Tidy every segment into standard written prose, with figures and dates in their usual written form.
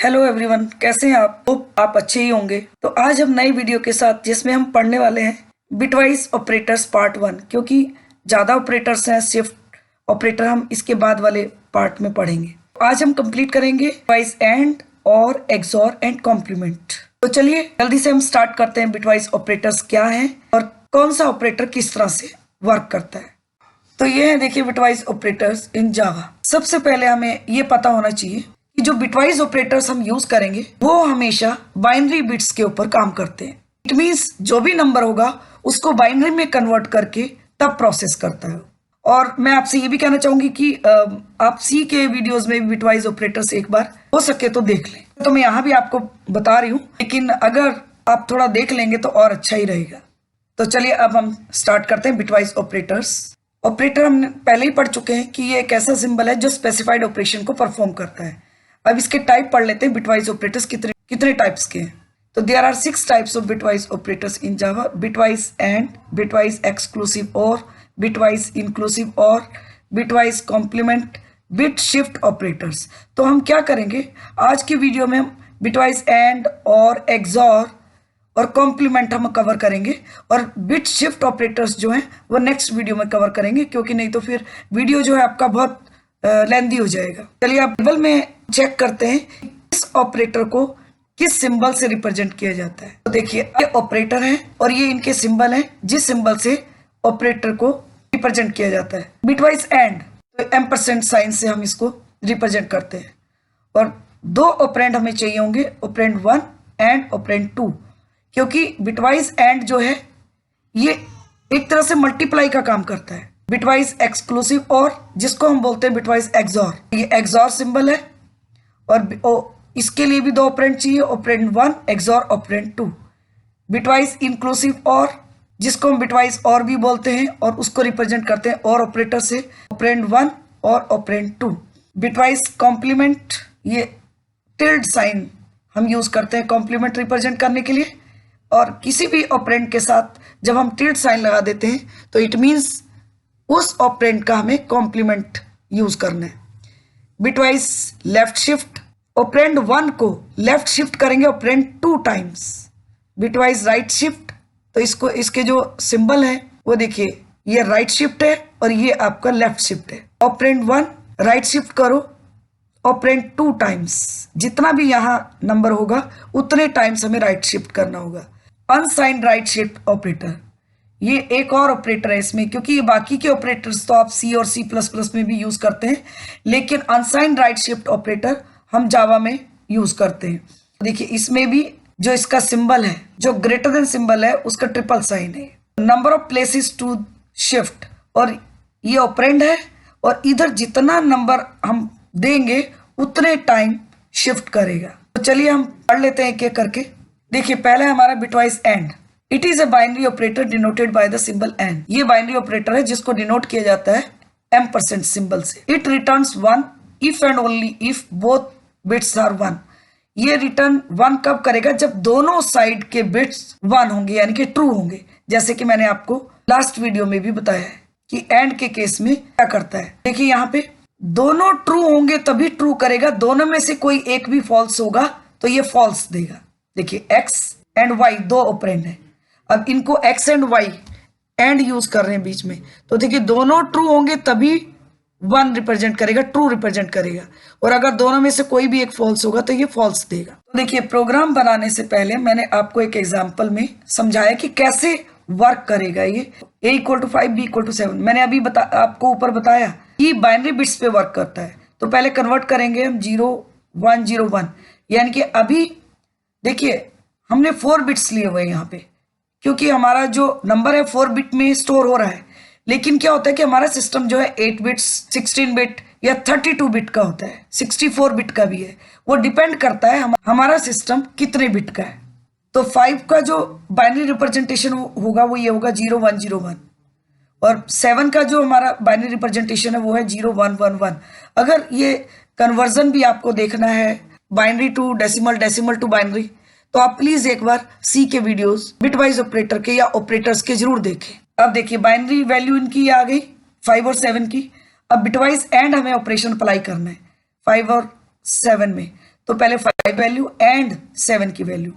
Hello everyone, कैसे हैं आप? होप आप अच्छे ही होंगे। तो आज हम नई वीडियो के साथ जिसमें हम पढ़ने वाले हैं बिटवाइज ऑपरेटर्स पार्ट 1, क्योंकि ज़्यादा ऑपरेटर्स हैं, शिफ्ट ऑपरेटर हम इसके बाद वाले पार्ट में पढ़ेंगे। आज हम कंप्लीट करेंगे बिटवाइज एंड और एक्सॉर एंड कॉम्प्लीमेंट। तो चलिए जल्दी से हम स्टार्ट करते हैं। बिटवाइज ऑपरेटर्स क्या हैं और कौन सा ऑपरेटर किस तरह से वर्क करता है। तो ये है, देखिए, बिटवाइज ऑपरेटर्स इन जावा। सबसे पहले हमें ये पता होना चाहिए कि जो बिटवाइज ऑपरेटर्स हम यूज करेंगे वो हमेशा बाइनरी बिट्स के ऊपर काम करते हैं। इट मींस जो भी नंबर होगा उसको बाइनरी में कन्वर्ट करके तब प्रोसेस करता है। और मैं आपसे ये भी कहना चाहूंगी कि आप सी के वीडियोस में बिटवाइज ऑपरेटर्स एक बार हो सके तो देख लें। तो मैं यहाँ भी आपको बता रही हूँ, लेकिन अगर आप थोड़ा देख लेंगे तो और अच्छा ही रहेगा। तो चलिए अब हम स्टार्ट करते हैं बिटवाइज ऑपरेटर्स। ऑपरेटर हम पहले ही पढ़ चुके हैं कि ये एक ऐसा सिंबल है जो स्पेसिफाइड ऑपरेशन को परफॉर्म करता है। अब इसके टाइप पढ़ लेते हैं। बिटवाइज ऑपरेटर्स कितने टाइप्स के हैं। तो there are 6 types of bitwise operators in Java. Bitwise and, bitwise exclusive or, bitwise inclusive or, bitwise complement, bit shift operators. तो हम क्या करेंगे आज की वीडियो में, हम बिटवाइज एंड और एक्सॉर और कॉम्प्लीमेंट हम कवर करेंगे, और बिट शिफ्ट ऑपरेटर्स जो हैं वो नेक्स्ट वीडियो में कवर करेंगे, क्योंकि नहीं तो फिर वीडियो जो है आपका बहुत लेंदी हो जाएगा। चलिए आप टेबल में चेक करते हैं इस ऑपरेटर को किस सिंबल से रिप्रेजेंट किया जाता है। तो देखिए, ये ऑपरेटर है और ये इनके सिंबल हैं जिस सिंबल से ऑपरेटर को रिप्रेजेंट किया जाता है। बिटवाइज एंड, तो एम्परसेंड साइन से हम इसको रिप्रेजेंट करते हैं। और 2 ऑपरेंड हमें चाहिए होंगे, ऑपरेंड 1 एंड ऑपरेंड 2, क्योंकि बिटवाइज एंड जो है ये एक तरह से मल्टीप्लाई का काम करता है। बिटवाइज एक्सक्लूसिव और, जिसको हम बोलते हैं बिटवाइज एक्सॉर, ये एक्सॉर सिंबल है और इसके लिए भी 2 ऑपरेंड चाहिए, operand 1 XOR operand 2। Bitwise inclusive और, जिसको हम बिटवाइज और भी बोलते हैं और उसको रिप्रेजेंट करते हैं और ऑपरेटर से, ऑपरेंड 1 और ऑपरेंड 2। बिटवाइज कॉम्प्लीमेंट, ये टिल्ड साइन हम यूज करते हैं कॉम्प्लीमेंट रिप्रेजेंट करने के लिए, और किसी भी ऑपरेंड के साथ जब हम टिल्ड साइन लगा देते हैं तो इट मीन्स उस ऑपरेंड का हमें कॉम्प्लीमेंट यूज करना है। बिटवाइज लेफ्ट शिफ्ट, ऑपरेंड 1 को लेफ्ट शिफ्ट करेंगे operand 2 times. Bitwise right shift, तो इसके जो सिंबल है वो देखिए, ये राइट शिफ्ट है और ये आपका लेफ्ट शिफ्ट है। ऑपरेंड 1 राइट शिफ्ट करो ऑपरेंड 2 टाइम्स, जितना भी यहाँ नंबर होगा उतने टाइम्स हमें राइट शिफ्ट करना होगा। अनसाइंड राइट शिफ्ट ऑपरेटर, ये एक और ऑपरेटर है इसमें, क्योंकि ये बाकी के ऑपरेटर्स तो आप सी और सी प्लस प्लस में भी यूज करते हैं, लेकिन अनसाइंड राइट शिफ्ट ऑपरेटर हम जावा में यूज करते हैं। देखिए इसमें भी जो इसका सिंबल है, जो ग्रेटर देन सिंबल है, उसका ट्रिपल साइन है। Number of places to shift, और ये ऑपरेंड है और इधर जितना नंबर हम देंगे उतने टाइम शिफ्ट करेगा। तो चलिए हम पढ़ लेते हैं एक एक करके। देखिए पहला हमारा bitwise and. It is a binary operator denoted by the symbol and. ये बाइनरी ऑपरेटर है जिसको डिनोट किया जाता है एम्परसेंड सिंबल से। It returns 1 if and only if both bits are 1। ये रिटर्न 1 कब करेगा? जब दोनों साइड के बिट्स 1 होंगे, यानी कि ट्रू होंगे, जैसे कि मैंने आपको लास्ट वीडियो में भी बताया है कि एंड के केस में क्या करता है। देखिए यहाँ पे दोनों ट्रू होंगे तभी ट्रू करेगा, दोनों में से कोई एक भी फॉल्स होगा तो ये फॉल्स देगा। देखिए एक्स एंड वाई 2 ऑपरेंड है, अब इनको X and Y and use कर रहे हैं बीच में, तो देखिए दोनों ट्रू होंगे तभी 1 रिप्रेजेंट करेगा, ट्रू रिप्रेजेंट करेगा, और अगर दोनों में से कोई भी एक फॉल्स होगा तो ये फॉल्स देगा। तो देखिए प्रोग्राम बनाने से पहले मैंने आपको एक एग्जांपल में समझाया कि कैसे वर्क करेगा ये। a = 5 b = 7 मैंने अभी आपको ऊपर बताया कि बाइनरी बिट्स पे वर्क करता है। तो पहले कन्वर्ट करेंगे हम 0 1 0 1, यानी कि अभी देखिए हमने 4 बिट्स लिए हुए हैं यहाँ पे, क्योंकि हमारा जो नंबर है 4 बिट में स्टोर हो रहा है। लेकिन क्या होता है कि हमारा सिस्टम जो है 8 बिट्स, 16 बिट या 32 बिट का होता है, 64 बिट का भी है। वो डिपेंड करता है हमारा सिस्टम कितने बिट का है। तो 5 का जो बाइनरी रिप्रेजेंटेशन होगा वो ये होगा 0 1 0 1, और 7 का जो हमारा बाइनरी रिप्रेजेंटेशन है वो है 0 1 1 1। अगर ये कन्वर्जन भी आपको देखना है binary to decimal, decimal to binary, तो आप प्लीज एक बार सी के वीडियोस बिटवाइज ऑपरेटर के या ऑपरेटर्स के जरूर देखें। अब देखिए बाइनरी वैल्यू इनकी आ गई 5 और 7 की। अब बिटवाइज एंड हमें ऑपरेशन अप्लाई करना है 5 और 7 में। तो पहले 5 वैल्यू एंड 7 की वैल्यू।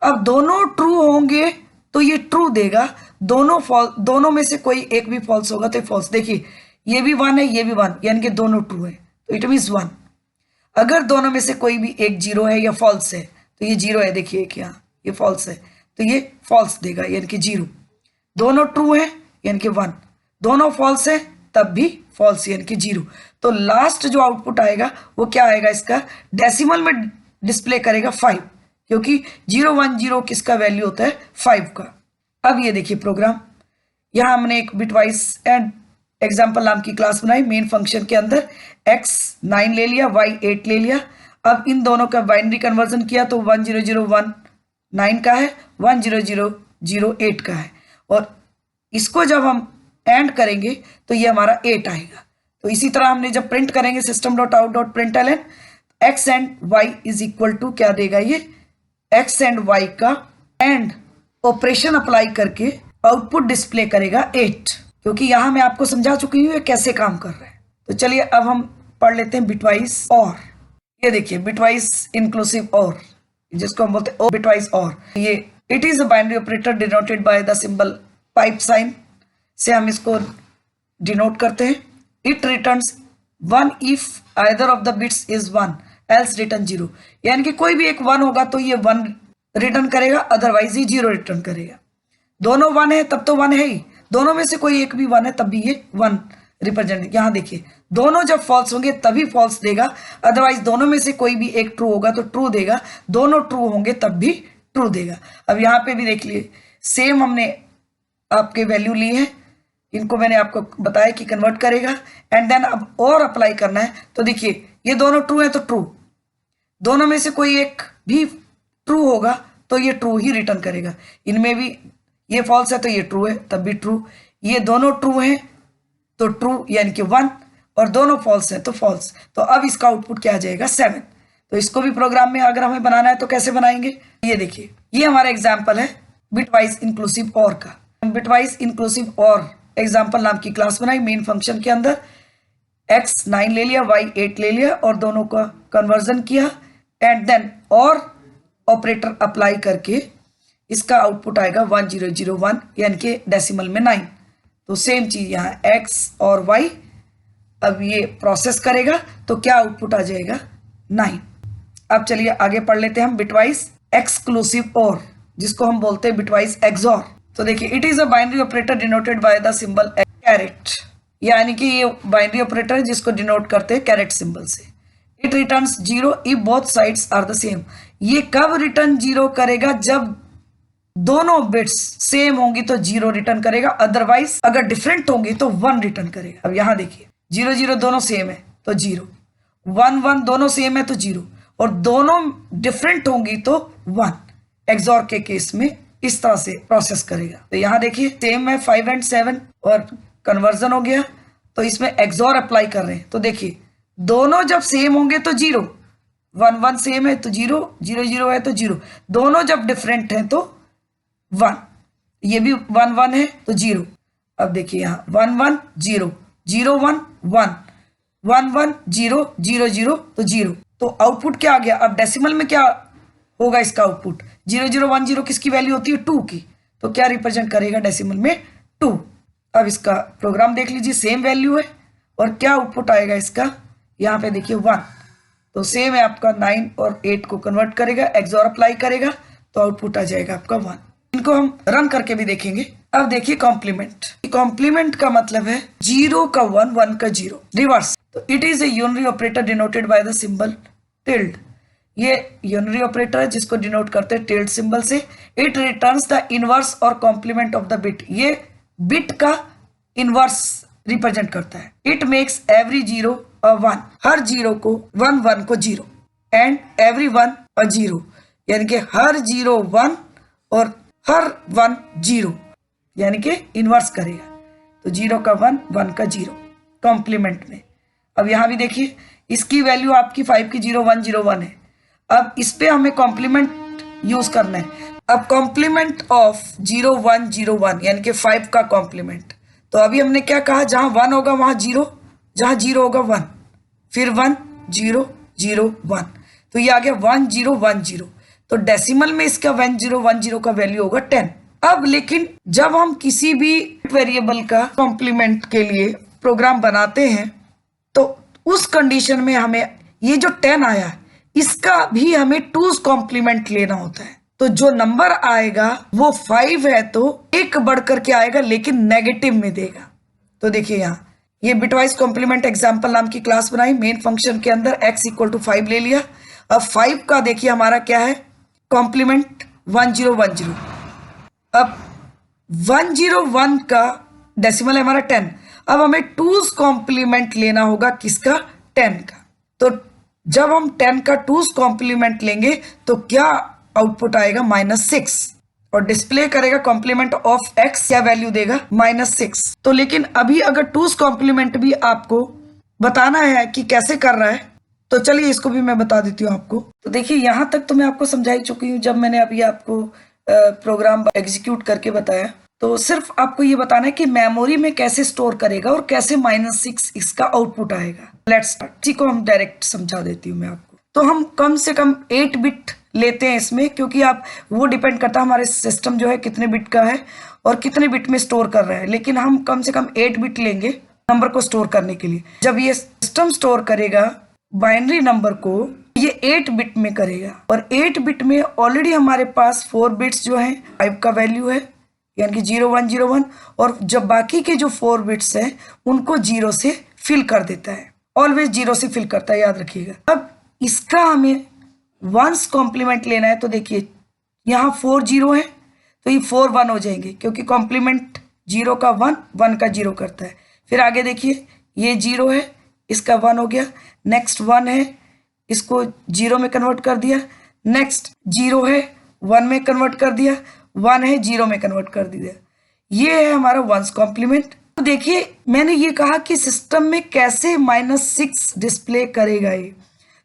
अब दोनों ट्रू होंगे तो ये ट्रू देगा, दोनों में से कोई एक भी फॉल्स होगा तो फॉल्स। देखिए ये भी 1 है, ये भी 1, यानी कि दोनों ट्रू है तो इट मीन्स 1। अगर दोनों में से कोई भी एक 0 है या फॉल्स है तो ये 0 है, देखिए एक यहाँ ये फॉल्स है तो ये फॉल्स देगा यानी कि 0। दोनों ट्रू है यानी कि 1, दोनों फॉल्स है तब भी फॉल्स यानी कि 0। तो लास्ट जो आउटपुट आएगा वो क्या आएगा, इसका डेसिमल में डिस्प्ले करेगा 5, क्योंकि 0 1 0 किसका वैल्यू होता है 5 का। अब ये देखिए प्रोग्राम, यहाँ हमने एक बिटवाइज एंड एग्जाम्पल नाम की क्लास बनाई। मेन फंक्शन के अंदर x 9 ले लिया, y 8 ले लिया। अब इन दोनों का बाइनरी कन्वर्जन किया तो 10001 9 का है, 10000 8 का है, और इसको जब हम एंड करेंगे तो ये हमारा 8 आएगा। तो इसी तरह हमने जब प्रिंट करेंगे system.out.println x and y is equal to क्या देगा, ये x एंड y का एंड ऑपरेशन अप्लाई करके आउटपुट डिस्प्ले करेगा 8, क्योंकि यहां मैं आपको समझा चुकी हूँ ये कैसे काम कर रहा है। तो चलिए अब हम पढ़ लेते हैं बिटवाइज और। ये देखिए बिटवाइज इंक्लूसिव और, जिसको हम बोलते हैं बिटवाइज और, ये it is a binary operator denoted by the symbol pipe sign से हम इसको डिनोट करते हैं। It returns 1 if either of the bits is 1 else return 0, यानी कि कोई भी एक 1 होगा तो ये 1 रिटर्न करेगा, अदरवाइज ही 0 रिटर्न करेगा। दोनों 1 है तब तो 1 है ही, दोनों में से कोई एक भी 1 है तब भी ये 1 रिप्रेजेंट। यहाँ देखिए दोनों जब फॉल्स होंगे तभी फॉल्स देगा, अदरवाइज दोनों में से कोई भी एक ट्रू होगा तो ट्रू देगा, दोनों ट्रू होंगे तब भी ट्रू देगा। अब यहाँ पे भी देख लिए सेम हमने आपके वैल्यू ली है, इनको मैंने आपको बताया कि कन्वर्ट करेगा एंड देन अब और अप्लाई करना है। तो देखिए ये दोनों ट्रू है तो ट्रू, दोनों में से कोई एक भी ट्रू होगा तो ये ट्रू ही रिटर्न करेगा। इनमें भी ये फॉल्स है तो ये ट्रू है तब भी ट्रू, ये दोनों ट्रू हैं तो ट्रू यानी कि 1, और दोनों फॉल्स है तो फॉल्स। तो अब इसका आउटपुट क्या आ जाएगा 7। तो इसको भी प्रोग्राम में अगर हमें बनाना है तो कैसे बनाएंगे, ये देखिए ये हमारा एग्जाम्पल है बिटवाइज इंक्लूसिव और का। बिटवाइज इंक्लूसिव और एग्जाम्पल नाम की क्लास बनाई। मेन फंक्शन के अंदर x 9 ले लिया, y 8 ले लिया और दोनों का कन्वर्जन किया एंड देन और ऑपरेटर अप्लाई करके इसका आउटपुट आएगा 1001 यानी कि डेसिमल में 9। तो सेम चीज यहाँ x और y, अब ये प्रोसेस करेगा तो क्या आउटपुट आ जाएगा 9। अब चलिए आगे पढ़ लेते हैं हम बिटवाइज एक्सक्लूसिव और, जिसको हम बोलते हैं बिटवाइज एक्सऑर। तो देखिए it is a binary operator denoted by the symbol caret, यानी कि ये बाइनरी ऑपरेटर है जिसको डिनोट करते हैं कैरेट सिंबल से। It returns 0 if both sides are the same, ये कब रिटर्न 0 करेगा, जब दोनों बिट्स सेम होंगी तो 0 रिटर्न करेगा, अदरवाइज अगर डिफरेंट होंगी तो 1 रिटर्न करेगा। अब यहां देखिए 0 0 दोनों सेम है तो 0, 1 1 दोनों सेम है तो 0, और दोनों डिफरेंट होंगी तो 1। एक्सऑर के केस में इस तरह से प्रोसेस करेगा। तो यहां देखिए सेम है 5 एंड 7 और कन्वर्जन हो गया, तो इसमें एक्सऑर अप्लाई कर रहे हैं। तो देखिए दोनों जब सेम होंगे तो 0, 1 1 सेम है तो 0, 0 0 है तो 0, दोनों जब डिफरेंट हैं तो 1, ये भी 1 1 है तो 0। अब देखिए यहाँ 1 1 0 0 1 1 1 1 0 0 0 तो 0। तो आउटपुट क्या आ गया, अब डेसिमल में क्या होगा इसका आउटपुट, 0 0 1 0 किसकी वैल्यू होती है 2 की, तो क्या रिप्रेजेंट करेगा डेसिमल में 2। अब इसका प्रोग्राम देख लीजिए, सेम वैल्यू है और क्या आउटपुट आएगा इसका, यहाँ पे देखिए 1, तो सेम है आपका 9 और 8 को कन्वर्ट करेगा, एक्सऑर अप्लाई करेगा तो आउटपुट आ जाएगा आपका 1। इनको हम रन करके भी देखेंगे। अब देखिए कॉम्प्लीमेंट, कॉम्प्लीमेंट का मतलब है 0 का 1 1 का 0 रिवर्स। तो it is a unary operator denoted by the symbol tilde, ये यूनरी ऑपरेटर है जिसको डिनोट करते हैं टिल्ड सिंबल से। It returns the inverse or complement of the bit, ये बिट का इनवर्स रिप्रेजेंट करता है। इट मेक्स एवरी 0 अ 1, हर 0 को 1 1 को 0 एंड एवरी 1 अ 0, यानी कि हर 0 1 और हर 1 0, यानी कि इनवर्स करेगा। तो 0 का 1 1 का 0 कॉम्प्लीमेंट में। अब यहां भी देखिए इसकी वैल्यू आपकी 5 की 0 1 0 1 है। अब इस पे हमें कॉम्प्लीमेंट यूज करना है। अब कॉम्प्लीमेंट ऑफ 0 1 0 1 यानी कि 5 का कॉम्प्लीमेंट, तो अभी हमने क्या कहा, जहां 1 होगा वहां 0, जहां 0 होगा 1, फिर 1 0 0 1, तो ये आ गया 1010। तो डेसिमल में इसका 1010 का वैल्यू होगा 10। अब लेकिन जब हम किसी भी वेरिएबल का कॉम्प्लीमेंट के लिए प्रोग्राम बनाते हैं तो उस कंडीशन में हमें ये जो 10 आया इसका भी हमें 2's कॉम्प्लीमेंट लेना होता है। तो जो नंबर आएगा वो 5 है तो एक बढ़ करके आएगा लेकिन नेगेटिव में देगा। तो देखिए यहाँ ये बिटवाइज कॉम्प्लीमेंट एग्जाम्पल नाम की क्लास बनाई, मेन फंक्शन के अंदर x = 5 ले लिया। अब 5 का देखिए हमारा क्या है कॉम्प्लीमेंट 1010। अब 101 का डेसिमल है हमारा 10। अब हमें 2's कॉम्प्लीमेंट लेना होगा किसका 10 का। तो जब हम 10 का 2's कॉम्प्लीमेंट लेंगे तो क्या आउटपुट आएगा -6 और डिस्प्ले करेगा कॉम्प्लीमेंट ऑफ x, क्या वैल्यू देगा -6। तो लेकिन अभी अगर 2's कॉम्प्लीमेंट भी आपको बताना है कि कैसे कर रहा है तो चलिए इसको भी मैं बता देती हूँ आपको। तो देखिए यहाँ तक तो मैं आपको समझा ही चुकी हूँ जब मैंने अभी आपको प्रोग्राम एग्जीक्यूट करके बताया। तो सिर्फ आपको ये बताना है कि मेमोरी में कैसे स्टोर करेगा और कैसे -6 इसका आउटपुट आएगा। Let's start. इसी को हम डायरेक्ट समझा देती हूँ मैं आपको। तो हम कम से कम 8 बिट लेते हैं इसमें, क्योंकि आप वो डिपेंड करता है हमारे सिस्टम जो है कितने बिट का है और कितने बिट में स्टोर कर रहे हैं। लेकिन हम कम से कम 8 बिट लेंगे नंबर को स्टोर करने के लिए। जब ये सिस्टम स्टोर करेगा बाइनरी नंबर को ये 8 बिट में करेगा और 8 बिट में ऑलरेडी हमारे पास 4 बिट्स जो हैं 5 का वैल्यू है यानी कि 0101 और जब बाकी के जो 4 बिट्स हैं उनको 0 से फिल कर देता है। ऑलवेज 0 से फिल करता है, याद रखिएगा। अब इसका हमें 1's कॉम्प्लीमेंट लेना है। तो देखिए यहाँ 4 0 है तो ये 4 1 हो जाएंगे क्योंकि कॉम्प्लीमेंट 0 का 1 1 का 0 करता है। फिर आगे देखिए ये 0 है इसका 1 हो गया, नेक्स्ट 1 है इसको 0 में कन्वर्ट कर दिया, नेक्स्ट 0 है 1 में कन्वर्ट कर दिया, 1 है 0 में कन्वर्ट कर दिया। ये है हमारा 1's कॉम्प्लीमेंट। तो देखिए मैंने ये कहा कि सिस्टम में कैसे -6 डिस्प्ले करेगा ये,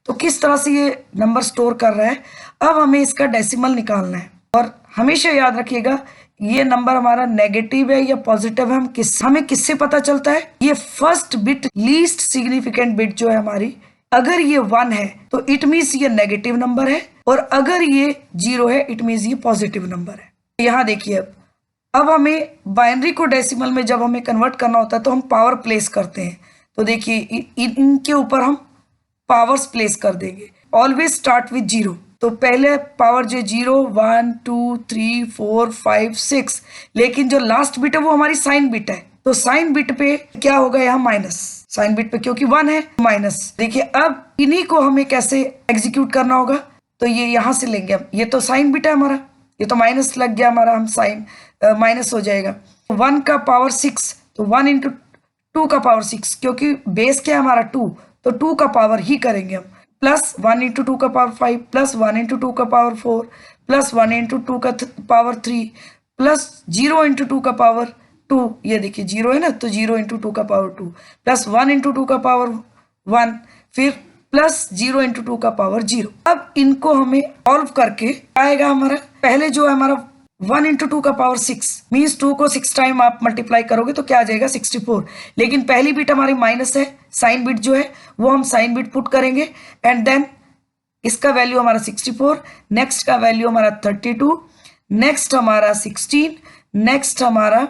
तो किस तरह से ये नंबर स्टोर कर रहा है। अब हमें इसका डेसिमल निकालना है और हमेशा याद रखिएगा ये नंबर हमारा नेगेटिव है या पॉजिटिव है हमें किससे पता चलता है, ये first bit least significant bit जो है हमारी, अगर ये 1 है तो इट मीन्स ये नेगेटिव नंबर है और अगर ये 0 है इट मीन्स ये पॉजिटिव नंबर है। यहाँ देखिए अब हमें बाइनरी को डेसिमल में जब हमें कन्वर्ट करना होता है तो हम पावर प्लेस करते हैं। तो देखिए इनके ऊपर हम पावर्स प्लेस कर देंगे। Always start with 0। तो पहले पावर जो 0 1 2 3 4 5 6, लेकिन जो लास्ट बिट है वो हमारी साइन बिट है। तो साइन बिट पे क्या होगा यहाँ माइनस, साइन बिट पे क्योंकि 1 है माइनस। देखिए अब इन्हीं को हमें कैसे एग्जीक्यूट करना होगा, तो ये यहाँ से लेंगे हम, ये तो साइन बिट है हमारा, ये तो माइनस लग गया हमारा, हम साइन माइनस हो जाएगा। 1 का पावर 6 तो 1 × 2 का पावर 6, क्योंकि बेस क्या है हमारा 2 तो 2 का पावर ही करेंगे हम, प्लस 1 × 2 का पावर 5 प्लस 1 × 2 का पावर 4 प्लस 1 × 2 का पावर 3 प्लस 0 × 2 का पावर 2। ये देखिए 0 है ना तो 0 × 2 का पावर 2 प्लस 1 × 2 का पावर 1 फिर प्लस 0 × 2 का पावर 0। अब इनको हमें सॉल्व करके आएगा हमारा, पहले जो है हमारा 1 × 2 का पावर 6 मीन्स 2 को 6 टाइम आप मल्टीप्लाई करोगे तो क्या आ जाएगा 64। लेकिन पहली बिट हमारी माइनस है, साइन बिट जो है वो हम साइन बिट पुट करेंगे एंड देन इसका वैल्यू हमारा 64, नेक्स्ट का वैल्यू हमारा 32, नेक्स्ट हमारा 16, नेक्स्ट हमारा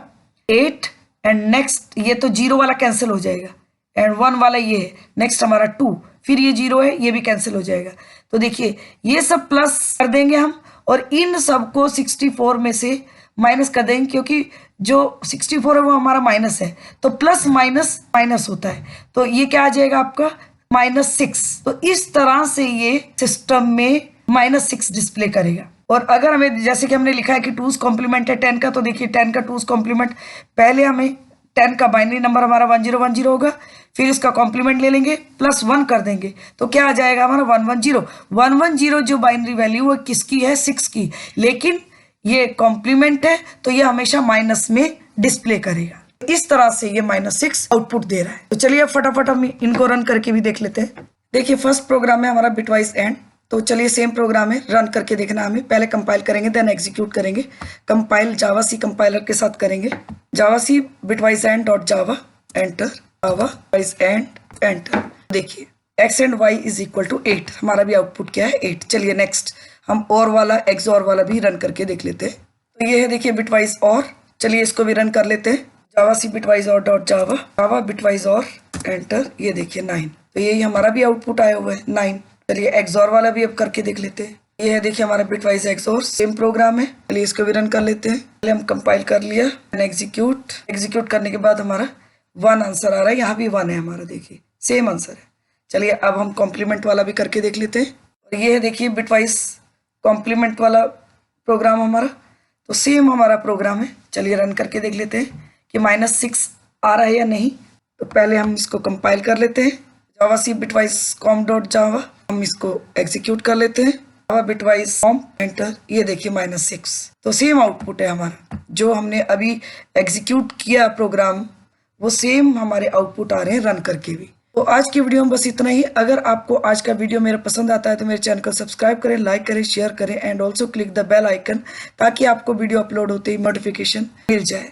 8 एंड नेक्स्ट ये तो 0 वाला कैंसिल हो जाएगा एंड 1 वाला ये है, नेक्स्ट हमारा 2, फिर ये 0 है ये भी कैंसिल हो जाएगा। तो देखिए ये सब प्लस कर देंगे हम और इन सबको 64 में से माइनस कर देंगे, क्योंकि जो 64 है वो हमारा माइनस है तो प्लस माइनस माइनस होता है, तो ये क्या आ जाएगा आपका -6। तो इस तरह से ये सिस्टम में -6 डिस्प्ले करेगा। और अगर हमें जैसे कि हमने लिखा है कि 2's कॉम्प्लीमेंट है 10 का, तो देखिए 10 का 2's कॉम्प्लीमेंट, पहले हमें 10 का बाइनरी नंबर हमारा 1010 होगा, फिर इसका कॉम्प्लीमेंट ले लेंगे प्लस 1 कर देंगे तो क्या आ जाएगा हमारा 110। 110 जो बाइनरी वैल्यू वो किसकी है 6 की, लेकिन ये कॉम्प्लीमेंट है तो ये हमेशा माइनस में डिस्प्ले करेगा। इस तरह से ये -6 आउटपुट दे रहा है। तो चलिए फटाफट हम इनको रन करके भी देख लेते हैं। देखिए फर्स्ट प्रोग्राम है हमारा बिटवाइज एंड, तो चलिए सेम प्रोग्राम है, रन करके देखना हमें। पहले कंपाइल करेंगे देन एग्जीक्यूट करेंगे। कंपाइल जावा सी कंपाइलर के साथ करेंगे, javac bitwise and dot Java, enter, Java bitwise and enter. देखिए x and y is equal to 8। हमारा भी आउटपुट क्या है 8। चलिए नेक्स्ट हम और वाला XOR वाला भी रन करके देख लेते हैं। तो ये है देखिए बिटवाइज और। चलिए इसको भी रन कर लेते हैं। जावा सी बिटवाइज और डॉट जावा जावा बिटवाइज और एंटर। ये देखिए 9। तो यही हमारा भी आउटपुट आया हुआ है 9। चलिए XOR वाला भी अब करके देख लेते हैं। ये है देखिए हमारा बिटवाइज XOR सेम प्रोग्राम है। चलिए इसको भी रन कर लेते हैं। पहले हम कंपाइल कर लिया एंड एग्जीक्यूट करने के बाद हमारा 1 आंसर आ रहा है। यहाँ भी 1 है हमारा, देखिए सेम आंसर है। चलिए अब हम कॉम्प्लीमेंट वाला भी करके देख लेते हैं। और ये है देखिए बिटवाइज कॉम्प्लीमेंट वाला प्रोग्राम हमारा। तो सेम हमारा प्रोग्राम है। चलिए रन करके देख लेते हैं कि -6 आ रहा है या नहीं। तो पहले हम इसको कंपाइल कर लेते हैं। जावा सी बिटवाइज कॉम डॉट जावा, हम इसको एग्जीक्यूट कर लेते हैं। जावा बिटवाइज कॉम एंटर। ये देखिए -6। तो सेम आउटपुट है हमारा। जो हमने अभी एग्जीक्यूट किया प्रोग्राम, वो सेम हमारे आउटपुट आ रहे हैं रन करके भी। तो आज की वीडियो में बस इतना ही। अगर आपको आज का वीडियो मेरा पसंद आता है तो मेरे चैनल को सब्सक्राइब करें, लाइक करें, शेयर करें and also click the bell icon, ताकि आपको वीडियो अपलोड होते ही नोटिफिकेशन मिल जाए।